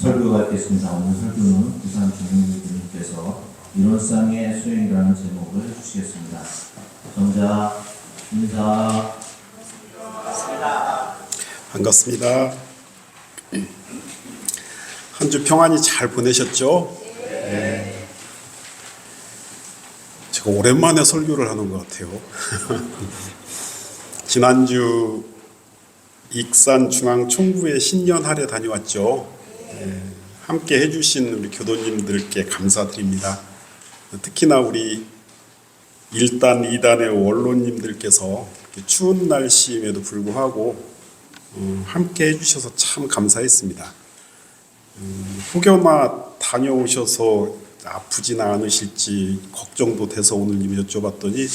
설교가 있겠습니다. 오늘 설교는 부산 주민님께서 이론상의 수행이라는 제목을 주시겠습니다. 정자 인사. 반갑습니다. 한 주 평안히 잘 보내셨죠? 네. 제가 오랜만에 설교를 하는 것 같아요. 지난주 익산 중앙총부에 신년 할애 다녀왔죠. 네. 함께 해주신 우리 교도님들께 감사드립니다. 특히나 우리 1단, 2단의 원로님들께서 추운 날씨임에도 불구하고 함께 해주셔서 참 감사했습니다. 혹여나 다녀오셔서 아프진 않으실지 걱정도 돼서 오늘 여쭤봤더니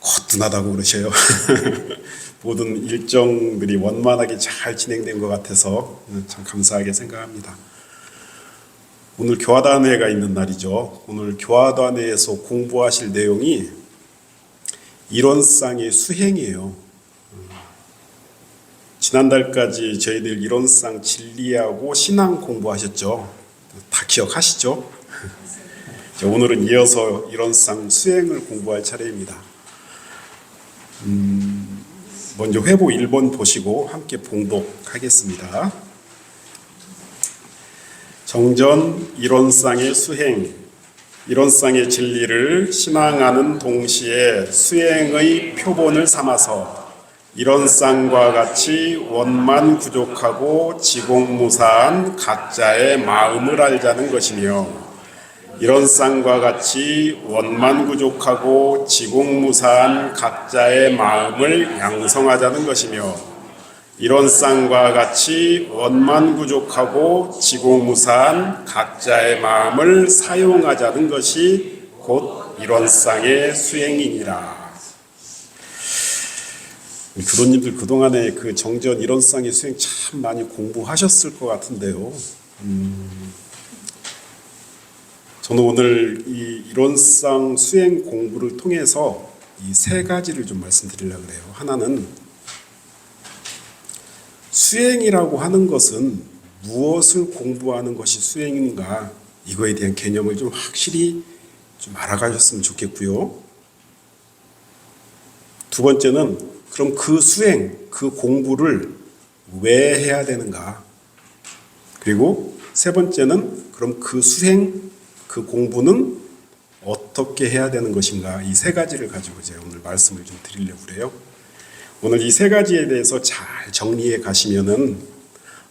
거뜬하다고 그러셔요. 모든 일정들이 원만하게 잘 진행된 것 같아서 참 감사하게 생각합니다. 오늘 교화단회가 있는 날이죠. 오늘 교화단회에서 공부하실 내용이 이론상의 수행이에요. 지난달까지 저희들 이론상 진리하고 신앙 공부하셨죠? 다 기억하시죠? 오늘은 이어서 이론상 수행을 공부할 차례입니다. 먼저 회보 1번 보시고 함께 봉독하겠습니다. 정전 이론상의 수행, 이론상의 진리를 신앙하는 동시에 수행의 표본을 삼아서 이론상과 같이 원만 부족하고 지공무사한 각자의 마음을 알자는 것이며, 이론상과 같이 원만 부족하고 지공무사한 각자의 마음을 양성하자는 것이며, 이론상과 같이 원만 부족하고 지공무사한 각자의 마음을 사용하자는 것이 곧 이론상의 수행이니라. 교도님들 그동안에 그 정전 이론상의 수행 참 많이 공부하셨을 것 같은데요. 저는 오늘 이 이론상 수행 공부를 통해서 이 세 가지를 좀 말씀드리려고 해요. 하나는 수행이라고 하는 것은 무엇을 공부하는 것이 수행인가, 이거에 대한 개념을 좀 확실히 좀 알아가셨으면 좋겠고요. 두 번째는 그럼 그 수행, 그 공부를 왜 해야 되는가? 그리고 세 번째는 그럼 그 수행, 그 공부는 어떻게 해야 되는 것인가? 이 세 가지를 가지고 제가 오늘 말씀을 좀 드리려고 그래요. 오늘 이 세 가지에 대해서 잘 정리해 가시면은,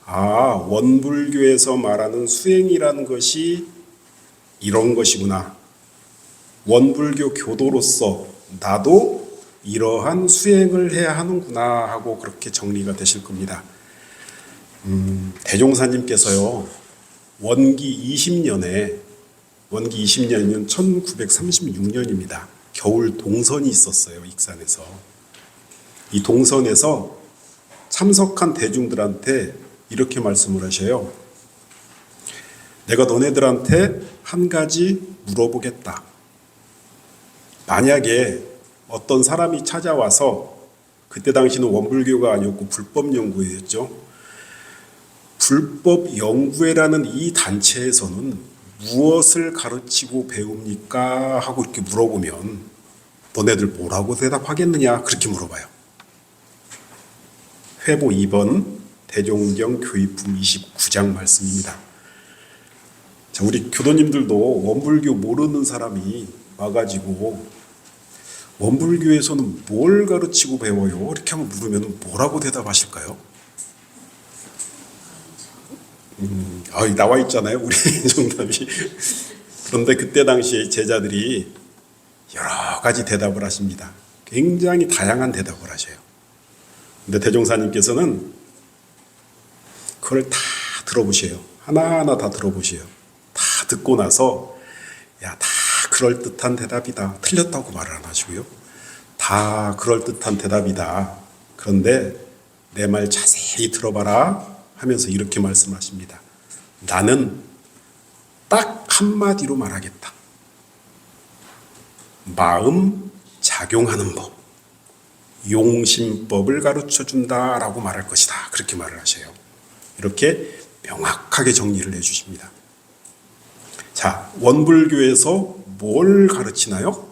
원불교에서 말하는 수행이라는 것이 이런 것이구나. 원불교 교도로서 나도 이러한 수행을 해야 하는구나 하고 그렇게 정리가 되실 겁니다. 대종사님께서요, 원기 20년이면 1936년입니다. 겨울 동선이 있었어요, 익산에서. 이 동선에서 참석한 대중들한테 이렇게 말씀을 하셔요. 내가 너네들한테 한 가지 물어보겠다. 만약에 어떤 사람이 찾아와서, 그때 당시는 원불교가 아니었고 불법연구회였죠. 불법연구회라는 이 단체에서는 무엇을 가르치고 배웁니까? 하고 이렇게 물어보면 너네들 뭐라고 대답하겠느냐? 그렇게 물어봐요. 회보 2번 대종경 교의품 29장 말씀입니다. 자, 우리 교도님들도 원불교 모르는 사람이 와가지고 원불교에서는 뭘 가르치고 배워요? 이렇게 한번 물으면 뭐라고 대답하실까요? 나와 있잖아요, 우리 정답이. 그런데 그때 당시에 제자들이 여러 가지 대답을 하십니다. 굉장히 다양한 대답을 하셔요. 근데 대종사님께서는 그걸 다 들어보셔요. 하나하나 다 들어보셔요. 다 듣고 나서 다 그럴듯한 대답이다. 틀렸다고 말을 안 하시고요. 다 그럴듯한 대답이다. 그런데 내 말 자세히 들어봐라 하면서 이렇게 말씀하십니다. 나는 딱 한마디로 말하겠다. 마음 작용하는 법, 용심법을 가르쳐준다라고 말할 것이다. 그렇게 말을 하셔요. 이렇게 명확하게 정리를 해주십니다. 자, 원불교에서 뭘 가르치나요?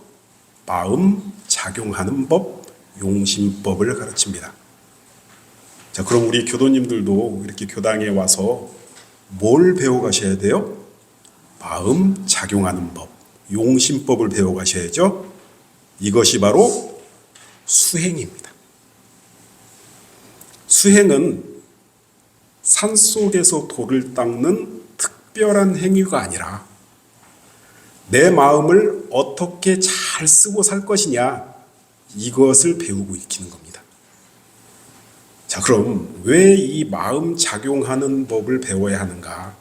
마음 작용하는 법, 용심법을 가르칩니다. 자, 그럼 우리 교도님들도 이렇게 교당에 와서 뭘 배워가셔야 돼요? 마음 작용하는 법, 용심법을 배워가셔야죠. 이것이 바로 수행입니다. 수행은 산속에서 돌을 닦는 특별한 행위가 아니라 내 마음을 어떻게 잘 쓰고 살 것이냐, 이것을 배우고 익히는 겁니다. 자, 그럼 왜 이 마음 작용하는 법을 배워야 하는가?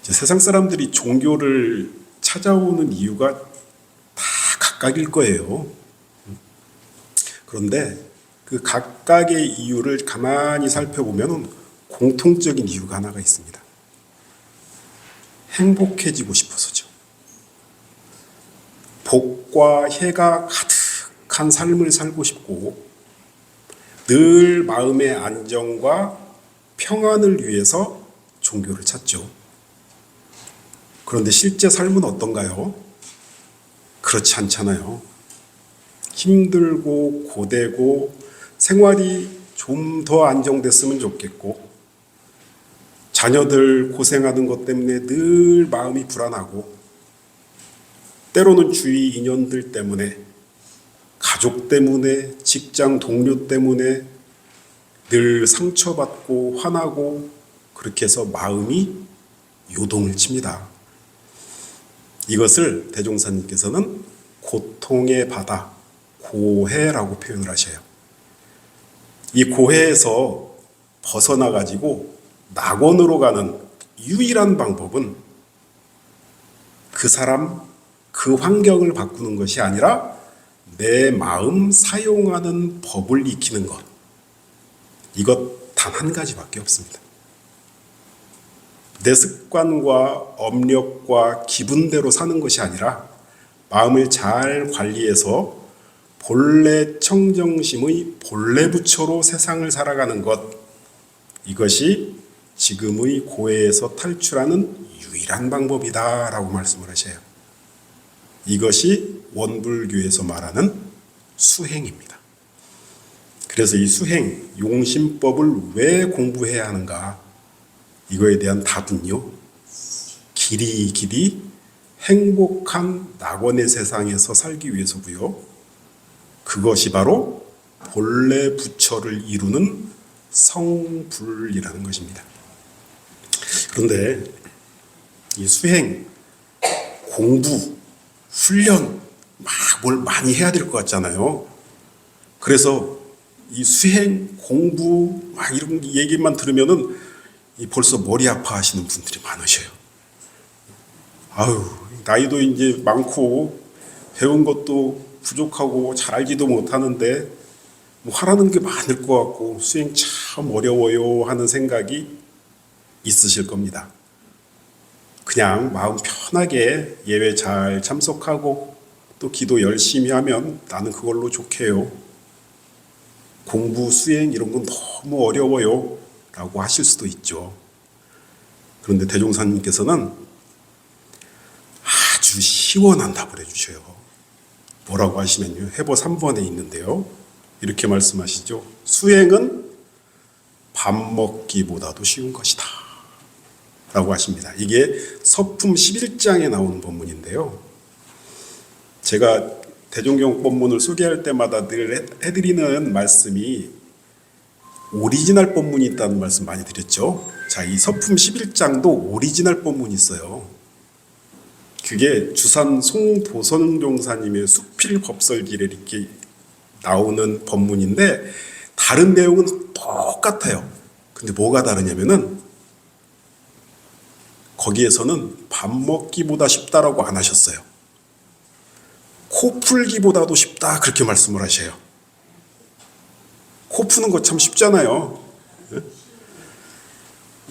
세상 사람들이 종교를 찾아오는 이유가 다 각각일 거예요. 그런데 그 각각의 이유를 가만히 살펴보면 공통적인 이유가 하나가 있습니다. 행복해지고 싶어서죠. 복과 해가 가득한 삶을 살고 싶고 늘 마음의 안정과 평안을 위해서 종교를 찾죠. 그런데 실제 삶은 어떤가요? 그렇지 않잖아요. 힘들고 고되고 생활이 좀 더 안정됐으면 좋겠고 자녀들 고생하는 것 때문에 늘 마음이 불안하고 때로는 주위 인연들 때문에 가족 때문에 직장 동료 때문에 늘 상처받고 화나고 그렇게 해서 마음이 요동을 칩니다. 이것을 대종사님께서는 고통의 바다, 고해라고 표현을 하셔요. 이 고해에서 벗어나가지고 낙원으로 가는 유일한 방법은 그 사람, 그 환경을 바꾸는 것이 아니라 내 마음 사용하는 법을 익히는 것. 이것 단 한 가지밖에 없습니다. 내 습관과 업력과 기분대로 사는 것이 아니라 마음을 잘 관리해서 본래 청정심의 본래 부처로 세상을 살아가는 것. 이것이 지금의 고해에서 탈출하는 유일한 방법이다라고 말씀을 하셔요. 이것이 원불교에서 말하는 수행입니다. 그래서 이 수행, 용심법을 왜 공부해야 하는가? 이거에 대한 답은요. 길이 행복한 낙원의 세상에서 살기 위해서고요. 그것이 바로 본래 부처를 이루는 성불이라는 것입니다. 그런데 이 수행, 공부, 훈련 막 뭘 많이 해야 될 것 같잖아요. 그래서 이 수행, 공부 막 이런 얘기만 들으면은 벌써 머리 아파하시는 분들이 많으셔요. 아유, 나이도 이제 많고 배운 것도 부족하고 잘 알지도 못하는데 뭐 하라는 게 많을 것 같고 수행 참 어려워요 하는 생각이 있으실 겁니다. 그냥 마음 편하게 예배 잘 참석하고 또 기도 열심히 하면 나는 그걸로 좋게요. 공부, 수행 이런 건 너무 어려워요 라고 하실 수도 있죠. 그런데 대종사님께서는 아주 시원한 답을 해주셔요. 뭐라고 하시면요. 해보 3번에 있는데요. 이렇게 말씀하시죠. 수행은 밥 먹기보다도 쉬운 것이다 라고 하십니다. 이게 서품 11장에 나오는 본문인데요. 제가 대종경 본문을 소개할 때마다 늘 해드리는 말씀이 오리지널 본문이 있다는 말씀 많이 드렸죠. 자, 이 서품 11장도 오리지널 본문이 있어요. 그게 주산 송도선종사님의 수필법설길에 이렇게 나오는 법문인데 다른 내용은 똑같아요. 근데 뭐가 다르냐면은 거기에서는 밥 먹기보다 쉽다라고 안 하셨어요. 코 풀기보다도 쉽다 그렇게 말씀을 하셔요. 코 푸는 거 참 쉽잖아요.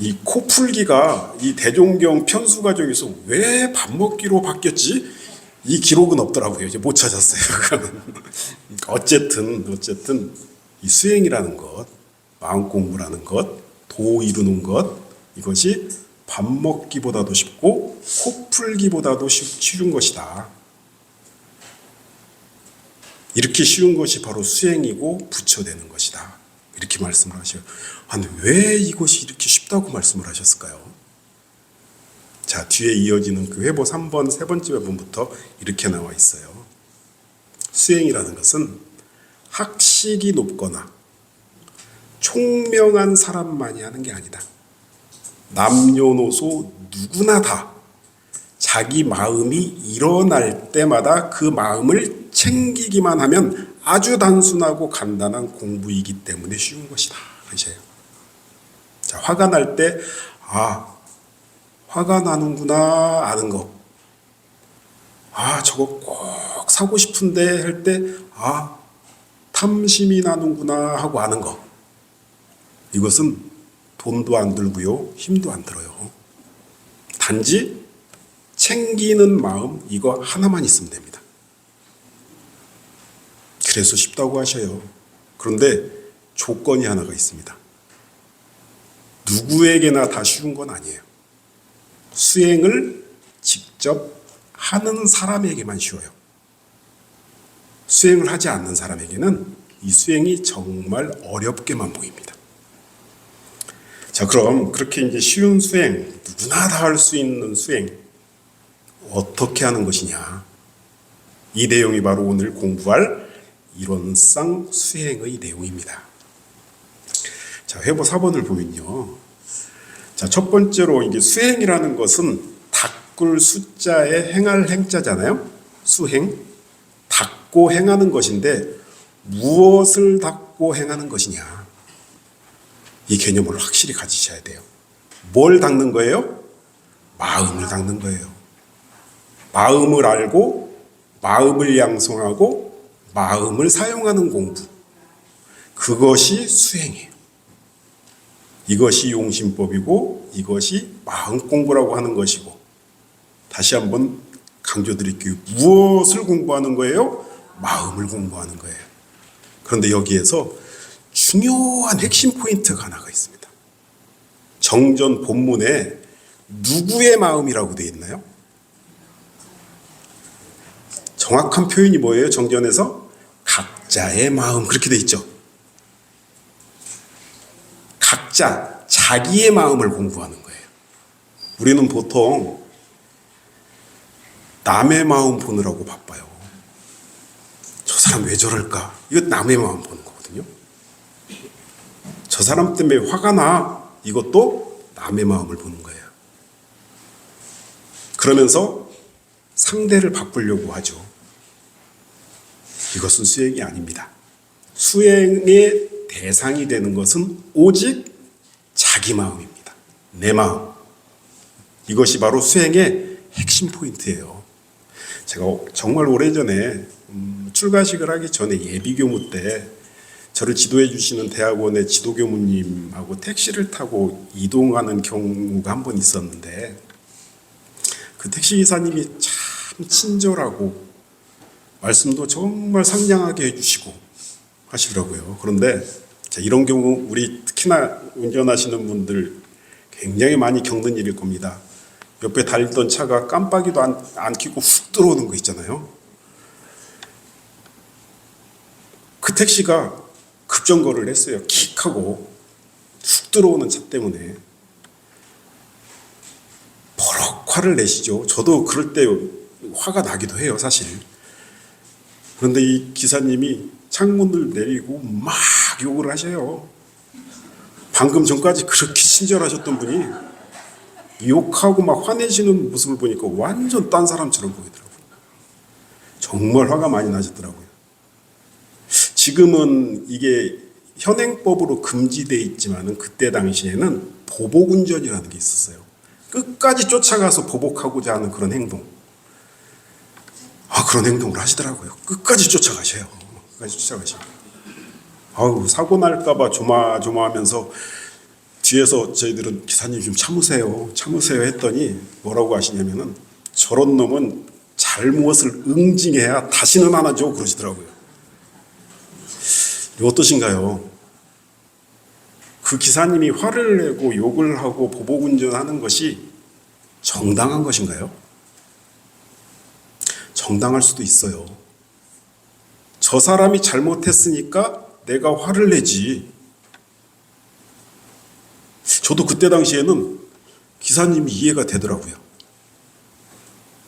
이 코 풀기가 이 대종경 편수 과정에서 왜 밥 먹기로 바뀌었지? 이 기록은 없더라고요. 이제 못 찾았어요. 어쨌든 이 수행이라는 것, 마음 공부라는 것, 도 이루는 것, 이것이 밥 먹기보다도 쉽고 코 풀기보다도 쉬운 것이다. 이렇게 쉬운 것이 바로 수행이고 부처되는 것이다. 이렇게 말씀을 하셔요. 아니, 왜 이것이 이렇게 쉽다고 말씀을 하셨을까요? 자, 뒤에 이어지는 그 회보 3번 세 번째 부분부터 이렇게 나와 있어요. 수행이라는 것은 학식이 높거나 총명한 사람만이 하는 게 아니다. 남녀노소 누구나 다 자기 마음이 일어날 때마다 그 마음을 챙기기만 하면 아주 단순하고 간단한 공부이기 때문에 쉬운 것이다. 그러셔요. 자, 화가 날 때, 화가 나는구나 아는 거. 저거 꼭 사고 싶은데 할 때, 탐심이 나는구나 하고 아는 거. 이것은 돈도 안 들고요, 힘도 안 들어요. 단지 챙기는 마음, 이거 하나만 있으면 됩니다. 그래서 쉽다고 하셔요. 그런데 조건이 하나가 있습니다. 누구에게나 다 쉬운 건 아니에요. 수행을 직접 하는 사람에게만 쉬워요. 수행을 하지 않는 사람에게는 이 수행이 정말 어렵게만 보입니다. 자, 그럼 그렇게 이제 쉬운 수행, 누구나 다 할 수 있는 수행, 어떻게 하는 것이냐? 이 내용이 바로 오늘 공부할 이론상 수행의 내용입니다. 자, 회보 4번을 보면요. 자, 첫 번째로 이게 수행이라는 것은 닦을 숫자에 행할 행자잖아요. 수행. 닦고 행하는 것인데 무엇을 닦고 행하는 것이냐? 이 개념을 확실히 가지셔야 돼요. 뭘 닦는 거예요? 마음을 닦는 거예요. 마음을 알고 마음을 양성하고 마음을 사용하는 공부. 그것이 수행이에요. 이것이 용심법이고 이것이 마음 공부라고 하는 것이고, 다시 한번 강조드릴게요. 무엇을 공부하는 거예요? 마음을 공부하는 거예요. 그런데 여기에서 중요한 핵심 포인트가 하나가 있습니다. 정전 본문에 누구의 마음이라고 되어 있나요? 정확한 표현이 뭐예요? 정전에서 각자의 마음, 그렇게 되어 있죠. 각자 자기의 마음을 공부하는 거예요. 우리는 보통 남의 마음 보느라고 바빠요. 저 사람 왜 저럴까? 이거 남의 마음 보는 거거든요. 저 사람 때문에 화가 나. 이것도 남의 마음을 보는 거예요. 그러면서 상대를 바꾸려고 하죠. 이것은 수행이 아닙니다. 수행의 대상이 되는 것은 오직 자기 마음입니다. 내 마음. 이것이 바로 수행의 핵심 포인트예요. 제가 정말 오래전에 출가식을 하기 전에 예비교무 때 저를 지도해 주시는 대학원의 지도교무님하고 택시를 타고 이동하는 경우가 한 번 있었는데, 그 택시기사님이 참 친절하고 말씀도 정말 상냥하게 해주시고 하시더라고요. 그런데 이런 경우 우리 특히나 운전하시는 분들 굉장히 많이 겪는 일일 겁니다. 옆에 달리던 차가 깜빡이도 안 켜고 훅 들어오는 거 있잖아요. 그 택시가 급정거를 했어요. 킥하고 훅 들어오는 차 때문에. 버럭 화를 내시죠. 저도 그럴 때 화가 나기도 해요, 사실. 그런데 이 기사님이 창문을 내리고 막 욕을 하셔요. 방금 전까지 그렇게 친절하셨던 분이 욕하고 막 화내시는 모습을 보니까 완전 딴 사람처럼 보이더라고요. 정말 화가 많이 나셨더라고요. 지금은 이게 현행법으로 금지되어 있지만은 그때 당시에는 보복운전이라는 게 있었어요. 끝까지 쫓아가서 보복하고자 하는 그런 행동. 그런 행동을 하시더라고요. 끝까지 쫓아가셔요. 끝까지 쫓아가셔요. 사고 날까봐 조마조마하면서 뒤에서 저희들은 기사님 좀 참으세요 했더니 뭐라고 하시냐면은, 저런 놈은 잘못을 응징해야 다시는 안 하죠, 그러시더라고요. 어떠신가요? 그 기사님이 화를 내고 욕을 하고 보복운전하는 것이 정당한 것인가요? 정당할 수도 있어요. 저 사람이 잘못했으니까 내가 화를 내지. 저도 그때 당시에는 기사님이 이해가 되더라고요.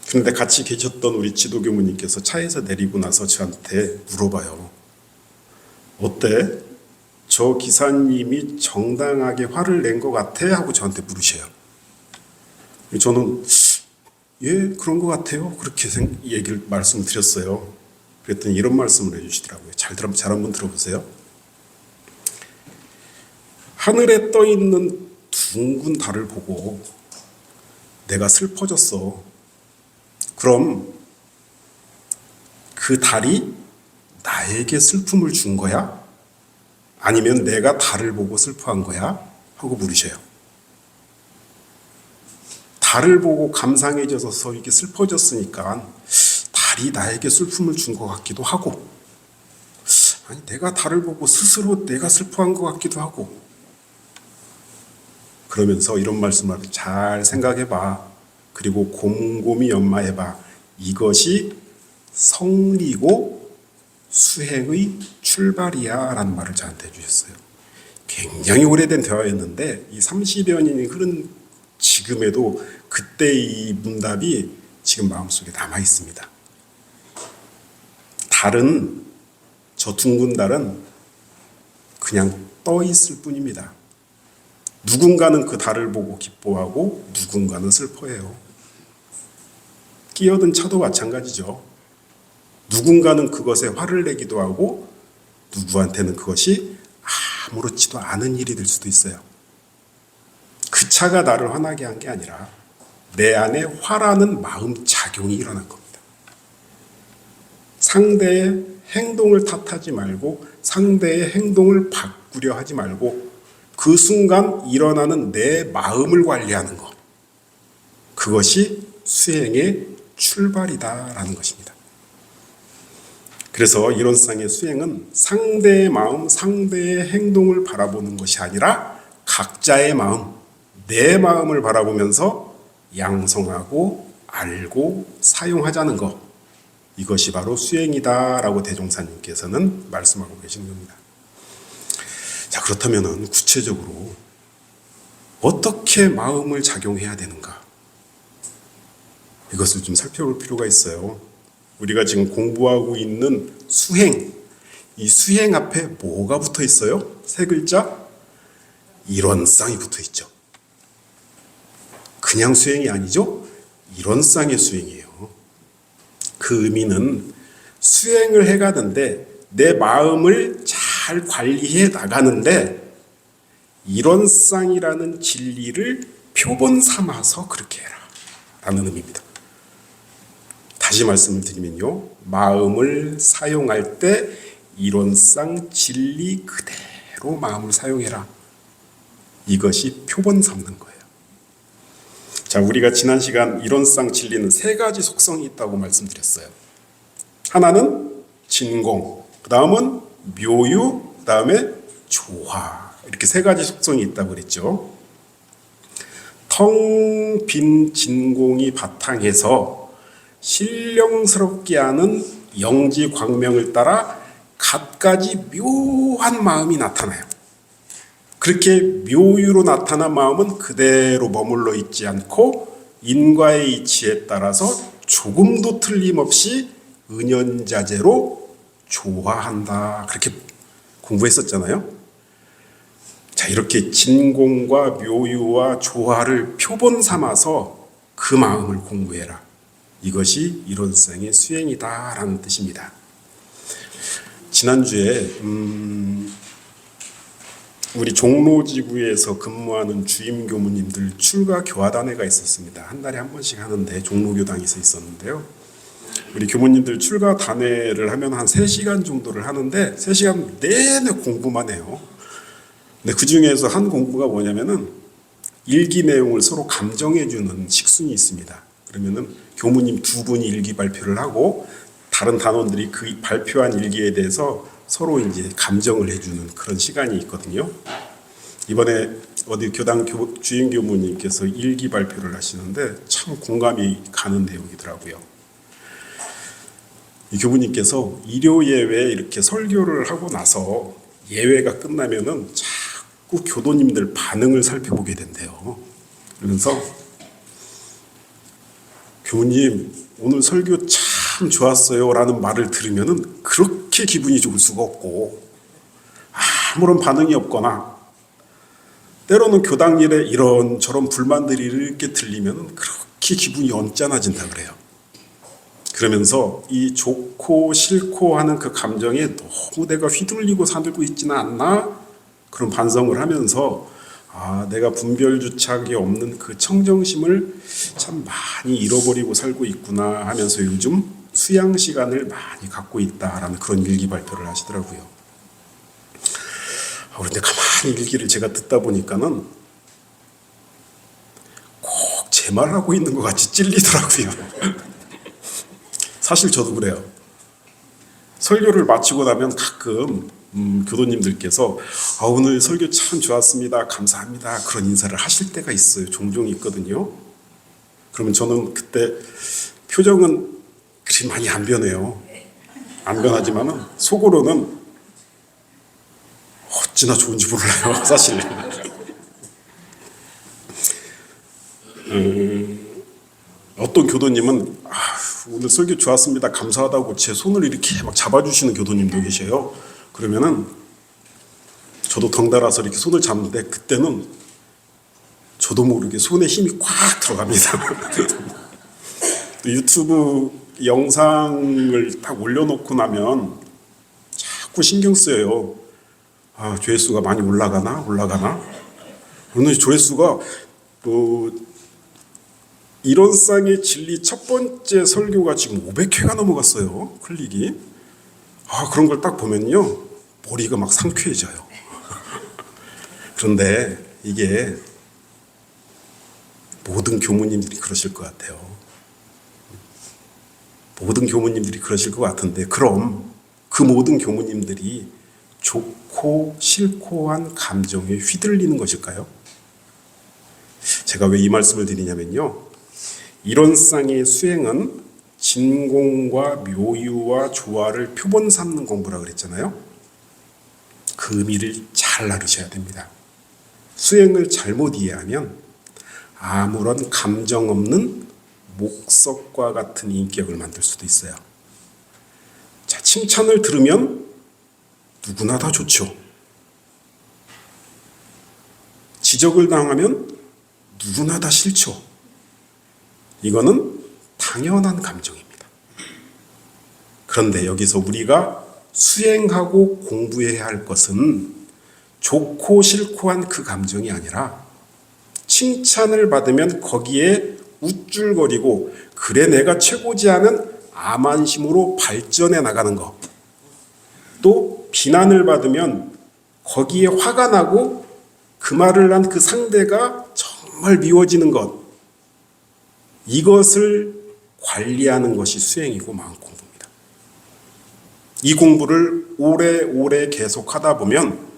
그런데 같이 계셨던 우리 지도교무님께서 차에서 내리고 나서 저한테 물어봐요. 어때? 저 기사님이 정당하게 화를 낸 것 같아? 하고 저한테 물으셔요. 저는 예, 그런 것 같아요. 그렇게 말씀드렸어요. 그랬더니 이런 말씀을 해주시더라고요. 잘 한번 들어보세요. 하늘에 떠 있는 둥근 달을 보고 내가 슬퍼졌어. 그럼 그 달이 나에게 슬픔을 준 거야? 아니면 내가 달을 보고 슬퍼한 거야? 하고 물으셔요. 달을 보고 감상해져서 이게 슬퍼졌으니까 달이 나에게 슬픔을 준 것 같기도 하고, 아니 내가 달을 보고 스스로 내가 슬퍼한 것 같기도 하고, 그러면서 이런 말씀을 잘 생각해봐. 그리고 곰곰이 연마해봐. 이것이 성리고 수행의 출발이야 라는 말을 저한테 해주셨어요. 굉장히 오래된 대화였는데 이 30여 년이 흐른 지금에도 그때 이 문답이 지금 마음속에 남아 있습니다. 달은, 저 둥근 달은 그냥 떠 있을 뿐입니다. 누군가는 그 달을 보고 기뻐하고 누군가는 슬퍼해요. 끼어든 차도 마찬가지죠. 누군가는 그것에 화를 내기도 하고 누구한테는 그것이 아무렇지도 않은 일이 될 수도 있어요. 그 차가 나를 화나게 한 게 아니라 내 안에 화라는 마음 작용이 일어난 겁니다. 상대의 행동을 탓하지 말고 상대의 행동을 바꾸려 하지 말고 그 순간 일어나는 내 마음을 관리하는 것. 그것이 수행의 출발이다라는 것입니다. 그래서 이론상의 수행은 상대의 마음, 상대의 행동을 바라보는 것이 아니라 각자의 마음, 내 마음을 바라보면서 양성하고 알고 사용하자는 것. 이것이 바로 수행이다라고 대종사님께서는 말씀하고 계시는 겁니다. 자, 그렇다면 구체적으로 어떻게 마음을 작용해야 되는가? 이것을 좀 살펴볼 필요가 있어요. 우리가 지금 공부하고 있는 수행, 이 수행 앞에 뭐가 붙어 있어요? 세 글자? 일원상이 붙어 있죠. 그냥 수행이 아니죠? 일원상의 수행이에요. 그 의미는 수행을 해가는데 내 마음을 잘 관리해 나가는데 일원상이라는 진리를 표본 삼아서 그렇게 해라 라는 의미입니다. 다시 말씀을 드리면요, 마음을 사용할 때 일원상 진리 그대로 마음을 사용해라. 이것이 표본 삼는 거예요. 자, 우리가 지난 시간 일원상 진리는 세 가지 속성이 있다고 말씀드렸어요. 하나는 진공, 그 다음은 묘유, 그 다음에 조화. 이렇게 세 가지 속성이 있다고 그랬죠. 텅 빈 진공이 바탕에서 신령스럽게 하는 영지 광명을 따라 갖가지 묘한 마음이 나타나요. 그렇게 묘유로 나타난 마음은 그대로 머물러 있지 않고 인과의 이치에 따라서 조금도 틀림없이 은연자재로 조화한다. 그렇게 공부했었잖아요. 자, 이렇게 진공과 묘유와 조화를 표본 삼아서 그 마음을 공부해라. 이것이 일원상의 수행이다라는 뜻입니다. 지난주에 우리 종로지구에서 근무하는 주임 교무님들 출가 교화단회가 있었습니다. 한 달에 한 번씩 하는데 종로교당에서 있었는데요. 우리 교무님들 출가 단회를 하면 한 3시간 정도를 하는데 3시간 내내 공부만 해요. 근데 그 중에서 한 공부가 뭐냐면은 일기 내용을 서로 감정해주는 식순이 있습니다. 그러면은 교무님 2분이 일기 발표를 하고 다른 단원들이 그 발표한 일기에 대해서 서로 이제 감정을 해주는 그런 시간이 있거든요. 이번에 어디 교당 주임 교무님께서 일기 발표를 하시는데 참 공감이 가는 내용이더라고요. 이 교무님께서 일요 예외 이렇게 설교를 하고 나서 예외가 끝나면은 자꾸 교도님들 반응을 살펴보게 된대요. 그러면서 교우님 오늘 설교 참 좋았어요 라는 말을 들으면은 그렇게 기분이 좋을 수가 없고 아무런 반응이 없거나 때로는 교당 일에 이런저런 불만들이 이렇게 들리면 그렇게 기분이 언짢아진다 그래요. 그러면서 이 좋고 싫고 하는 그 감정에 너무 내가 휘둘리고 살고 있지는 않나 그런 반성을 하면서 내가 분별주착이 없는 그 청정심을 참 많이 잃어버리고 살고 있구나 하면서 요즘 수양 시간을 많이 갖고 있다라는 그런 일기 발표를 하시더라고요. 그런데 가만히 일기를 제가 듣다 보니까는 꼭 제 말하고 있는 것 같이 찔리더라고요. 사실 저도 그래요. 설교를 마치고 나면 가끔 교도님들께서 오늘 설교 참 좋았습니다. 감사합니다. 그런 인사를 하실 때가 있어요. 종종 있거든요. 그러면 저는 그때 표정은 그리 많이 안 변해요. 안 변하지만은 속으로는 어찌나 좋은지 몰라요. 사실. 어떤 교도님은 오늘 설교 좋았습니다. 감사하다고 제 손을 이렇게 막 잡아주시는 교도님도 계셔요. 그러면은 저도 덩달아서 이렇게 손을 잡는데 그때는 저도 모르게 손에 힘이 꽉 들어갑니다. 유튜브 영상을 딱 올려놓고 나면 자꾸 신경 쓰여요. 조회수가 많이 올라가나? 오늘 조회수가 이론상의 진리 첫 번째 설교가 지금 500회가 넘어갔어요. 클릭이. 그런 걸 딱 보면요. 머리가 막 상쾌해져요. 그런데 이게 모든 교무님들이 그러실 것 같아요. 모든 교무님들이 그러실 것 같은데 그럼 그 모든 교무님들이 좋고 싫고 한 감정에 휘둘리는 것일까요? 제가 왜 이 말씀을 드리냐면요. 이론상의 수행은 진공과 묘유와 조화를 표본 삼는 공부라 그랬잖아요. 그 의미를 잘 알으셔야 됩니다. 수행을 잘못 이해하면 아무런 감정 없는 목석과 같은 인격을 만들 수도 있어요. 자, 칭찬을 들으면 누구나 다 좋죠. 지적을 당하면 누구나 다 싫죠. 이거는 당연한 감정입니다. 그런데 여기서 우리가 수행하고 공부해야 할 것은 좋고 싫고 한 그 감정이 아니라 칭찬을 받으면 거기에 우쭐거리고 그래 내가 최고지 하는 암안심으로 발전해 나가는 것. 또 비난을 받으면 거기에 화가 나고 그 말을 한 그 상대가 정말 미워지는 것. 이것을 관리하는 것이 수행이고 마음 공부입니다. 이 공부를 오래오래 계속하다 보면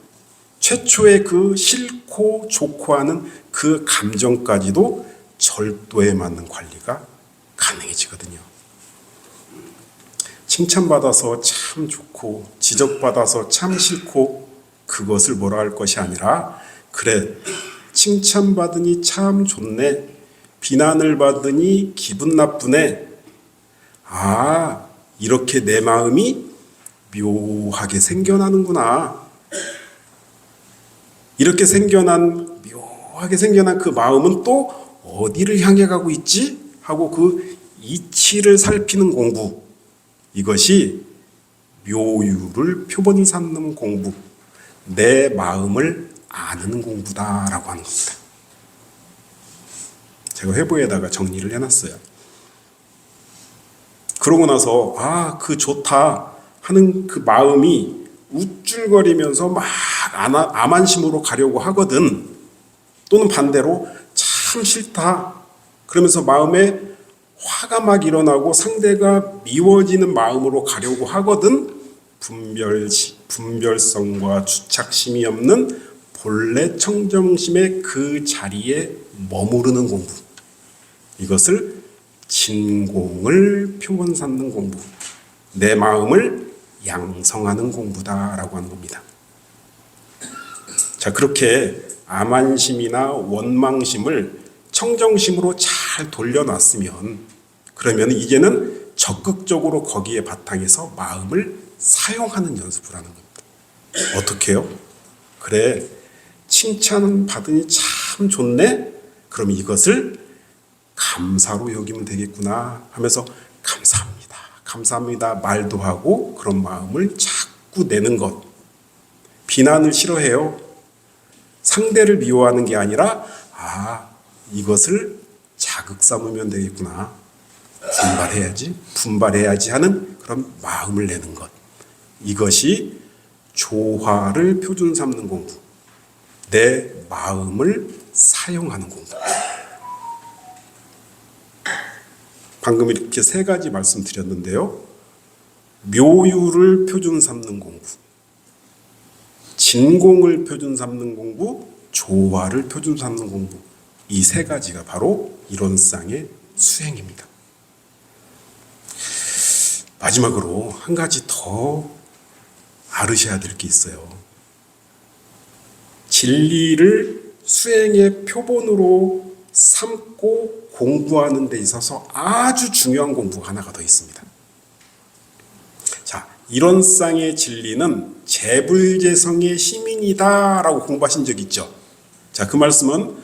최초의 그 싫고 좋고 하는 그 감정까지도 절도에 맞는 관리가 가능해지거든요. 칭찬받아서 참 좋고 지적받아서 참 싫고 그것을 뭐라 할 것이 아니라 그래 칭찬받으니 참 좋네 비난을 받으니 기분 나쁘네 이렇게 내 마음이 묘하게 생겨나는구나 이렇게 묘하게 생겨난 그 마음은 또 어디를 향해 가고 있지? 하고 그 이치를 살피는 공부 이것이 묘유를 표본 삼는 공부 내 마음을 아는 공부다라고 하는 겁니다. 제가 회보에다가 정리를 해놨어요. 그러고 나서 그 좋다 하는 그 마음이 우쭐거리면서 막 암안심으로 가려고 하거든 또는 반대로 참 싫다 그러면서 마음에 화가 막 일어나고 상대가 미워지는 마음으로 가려고 하거든 분별성과 주착심이 없는 본래 청정심의 그 자리에 머무르는 공부. 이것을 진공을 표본 삼는 공부. 내 마음을 양성하는 공부다라고 하는 겁니다. 자, 그렇게 암환심이나 원망심을 청정심으로 잘 돌려놨으면 그러면 이제는 적극적으로 거기에 바탕에서 마음을 사용하는 연습을 하는 겁니다. 어떻게 해요? 그래, 칭찬 받으니 참 좋네? 그럼 이것을 감사로 여기면 되겠구나 하면서 감사합니다. 감사합니다. 말도 하고 그런 마음을 자꾸 내는 것. 비난을 싫어해요. 상대를 미워하는 게 아니라 이것을 자극 삼으면 되겠구나. 분발해야지 하는 그런 마음을 내는 것. 이것이 조화를 표준 삼는 공부. 내 마음을 사용하는 공부. 방금 이렇게 세 가지 말씀드렸는데요. 묘유를 표준 삼는 공부, 진공을 표준 삼는 공부, 조화를 표준 삼는 공부. 이 세 가지가 바로 이론상의 수행입니다. 마지막으로 한 가지 더 알으셔야 될 게 있어요. 진리를 수행의 표본으로 삼고 공부하는 데 있어서 아주 중요한 공부가 하나가 더 있습니다. 자, 이론상의 진리는 재불재성의 시민이다라고 공부하신 적 있죠? 자, 그 말씀은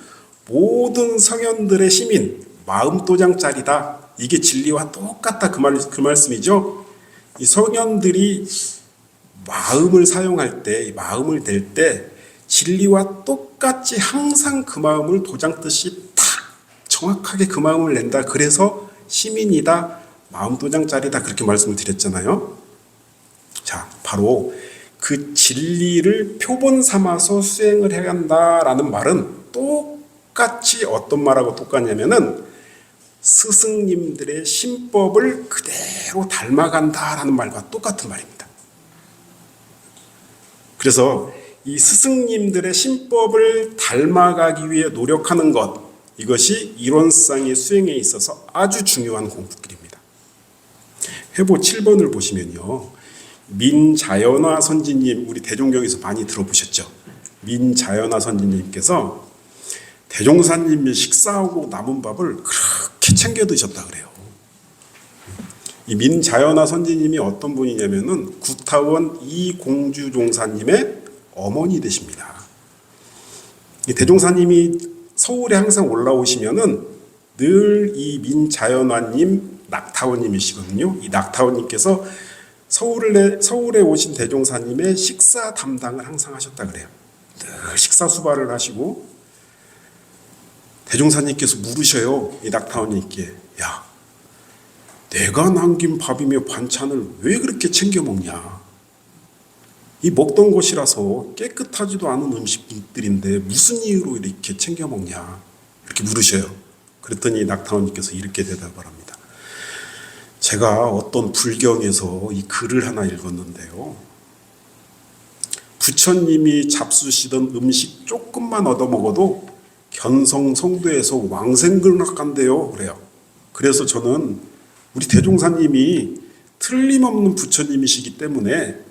모든 성현들의 시민, 마음도장짜리다. 이게 진리와 똑같다. 그 말씀이죠? 이 성현들이 마음을 사용할 때, 마음을 낼 때 진리와 똑같이 항상 그 마음을 도장 뜨시 탁 정확하게 그 마음을 낸다. 그래서 시민이다. 마음도장짜리다. 그렇게 말씀을 드렸잖아요. 자, 바로 그 진리를 표본 삼아서 수행을 해야 한다라는 말은 똑같이 어떤 말하고 똑같냐면은 스승님들의 신법을 그대로 닮아간다라는 말과 똑같은 말입니다. 그래서 이 스승님들의 신법을 닮아가기 위해 노력하는 것, 이것이 이론상의 수행에 있어서 아주 중요한 공부길입니다. 회보 7번을 보시면요. 민자연화 선지님, 우리 대종경에서 많이 들어보셨죠? 민자연화 선지님께서 대종사님이 식사하고 남은 밥을 그렇게 챙겨 드셨다 그래요. 이 민자연화 선지님이 어떤 분이냐면은 구타원 이공주종사님의 어머니 되십니다. 이 대종사님이 서울에 항상 올라오시면은 늘 이 민자연화님, 낙타원님이시거든요. 이 낙타원님께서 서울에 오신 대종사님의 식사 담당을 항상 하셨다 그래요. 늘 식사 수발을 하시고 대종사님께서 물으셔요. 이 낙타원님께, 야, 내가 남긴 밥이며 반찬을 왜 그렇게 챙겨 먹냐? 이 먹던 것이라서 깨끗하지도 않은 음식들인데 무슨 이유로 이렇게 챙겨 먹냐? 이렇게 물으셔요. 그랬더니 낙타원님께서 이렇게 대답을 합니다. 제가 어떤 불경에서 이 글을 하나 읽었는데요. 부처님이 잡수시던 음식 조금만 얻어먹어도 견성 성도에서 왕생근락한대요. 그래요. 그래서 저는 우리 대종사님이 틀림없는 부처님이시기 때문에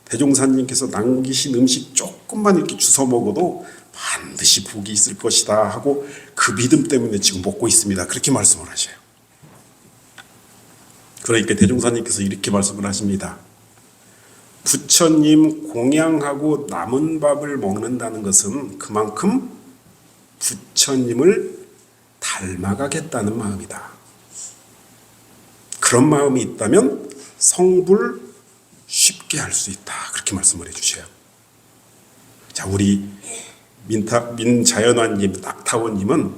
대종사님께서 남기신 음식 조금만 이렇게 주워 먹어도 반드시 복이 있을 것이다 하고 그 믿음 때문에 지금 먹고 있습니다. 그렇게 말씀을 하셔요. 그러니까 대종사님께서 이렇게 말씀을 하십니다. 부처님 공양하고 남은 밥을 먹는다는 것은 그만큼 부처님을 닮아가겠다는 마음이다. 그런 마음이 있다면 성불 쉽게 할 수 있다. 그렇게 말씀을 해주셔요. 자, 우리 민자연화님, 낙타원님은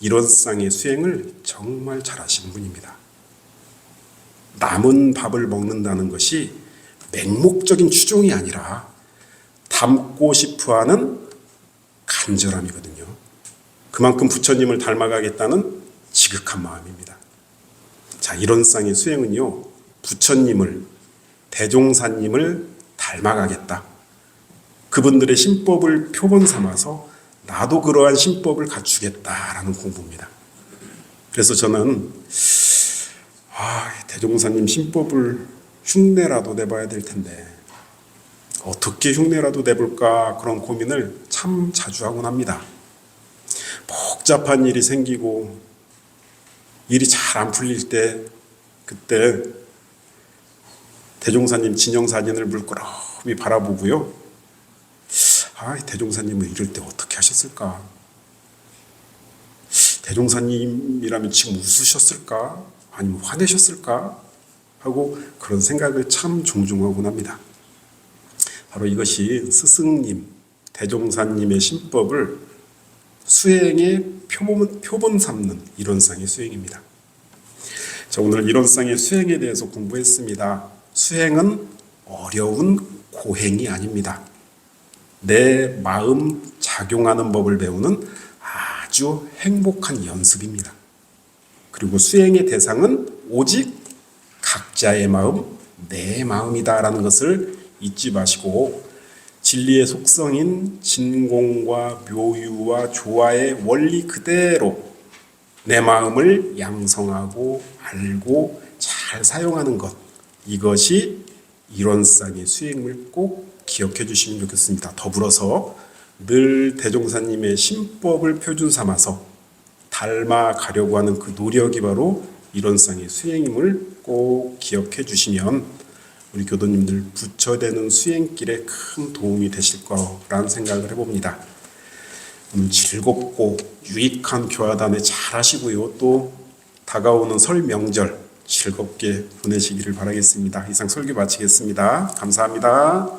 이론상의 수행을 정말 잘하시는 분입니다. 남은 밥을 먹는다는 것이 맹목적인 추종이 아니라 닮고 싶어하는 간절함이거든요. 그만큼 부처님을 닮아가겠다는 지극한 마음입니다. 자, 이론상의 수행은요, 부처님을, 대종사님을 닮아가겠다. 그분들의 신법을 표본 삼아서 나도 그러한 신법을 갖추겠다라는 공부입니다. 그래서 저는 대종사님 신법을 흉내라도 내봐야 될 텐데 어떻게 흉내라도 내볼까 그런 고민을 참 자주 하곤 합니다. 복잡한 일이 생기고 일이 잘 안 풀릴 때 그때 대종사님 진영사진을 물끄러미 바라보고요. 대종사님은 이럴 때 어떻게 하셨을까? 대종사님이라면 지금 웃으셨을까? 아니면 화내셨을까? 하고 그런 생각을 참 종종 하곤 합니다. 바로 이것이 스승님, 대종사님의 신법을 수행의 표본 삼는 이론상의 수행입니다. 자, 오늘 이론상의 수행에 대해서 공부했습니다. 수행은 어려운 고행이 아닙니다. 내 마음 작용하는 법을 배우는 아주 행복한 연습입니다. 그리고 수행의 대상은 오직 각자의 마음, 내 마음이다라는 것을 잊지 마시고 진리의 속성인 진공과 묘유와 조화의 원리 그대로 내 마음을 양성하고 알고 잘 사용하는 것, 이것이 이론상의 수행을 꼭 기억해 주시면 좋겠습니다. 더불어서 늘 대종사님의 신법을 표준 삼아서 닮아가려고 하는 그 노력이 바로 이론상의 수행임을 꼭 기억해 주시면 우리 교도님들 부처되는 수행길에 큰 도움이 되실 거라는 생각을 해봅니다. 오늘 즐겁고 유익한 교화단에 잘 하시고요. 또 다가오는 설 명절 즐겁게 보내시기를 바라겠습니다. 이상 설교 마치겠습니다. 감사합니다.